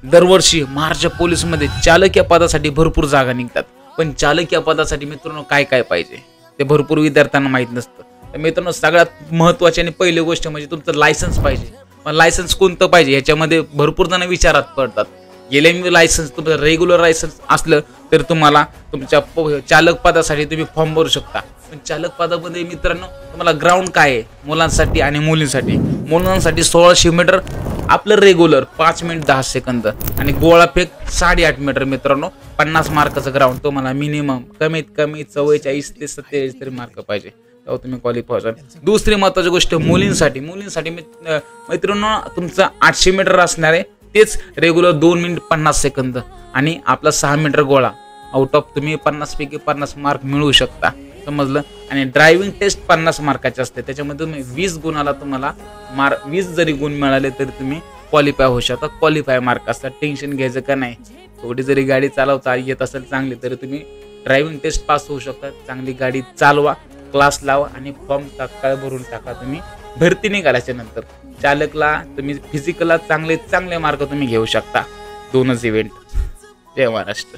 दरवर्षी महाराष्ट्र पोलीसमध्ये चालक या पदासाठी भरपूर जागा निघतात, पण चालक या पदासाठी मित्रांनो काय काय पाहिजे ते भरपूर विद्यार्थ्यांना माहीत नसतं. तर मित्रांनो सगळ्यात महत्त्वाची आणि पहिली गोष्ट म्हणजे तुमचं लायसन्स पाहिजे. पण लायसन्स कोणतं पाहिजे याच्यामध्ये भरपूर जण विचारात पडतात. LMV लायसन्स तुमचं रेग्युलर लायसन्स असलं तर तुम्हाला तुमच्या चालक पदासाठी तुम्ही फॉर्म भरू शकता. पण चालक पदामध्ये मित्रांनो तुम्हाला ग्राउंड काय आहे मुलांसाठी आणि मुलींसाठी. मुलांसाठी 1600 मीटर आपलं रेग्युलर 5 मिनिट 10 सेकंद आणि गोळाफेक 8.5 मीटर मित्रांनो 50 मार्काचं ग्राउंड तुम्हाला मिनिमम कमीत कमी 44 ते 47 तरी मार्क पाहिजे तेव्हा तुम्ही क्वालिफाय व्हाल. दुसरी महत्त्वाची गोष्ट मुलींसाठी मित्रांनो तुमचं 800 मीटर असणार आहे तेच रेग्युलर 2 मिनिट 50 सेकंद आणि आपला 6 मीटर गोळा आउट ऑफ तुम्ही 50 पैकी 50 मार्क मिळवू शकता. समजलं. आणि ड्रायव्हिंग टेस्ट 50 मार्काची असते त्याच्यामध्ये तुम्ही 20 गुणाला तुम्हाला 20 जरी गुण मिळाले तरी तुम्ही क्वालिफाय होऊ शकता. क्वालिफाय मार्क असतात. टेन्शन घ्यायचं का नाही. थोडी जरी गाडी चालवता येत असेल चांगली तरी तुम्ही ड्रायव्हिंग टेस्ट पास होऊ शकता. चांगली गाडी चालवा, क्लास लावा आणि फॉर्म तात्काळ भरून टाका. तुम्ही भरती निघाल्याच्या नंतर चालकला तुम्ही फिजिकलला चांगले मार्क तुम्ही घेऊ शकता. 2च इव्हेंट. जय महाराष्ट्र.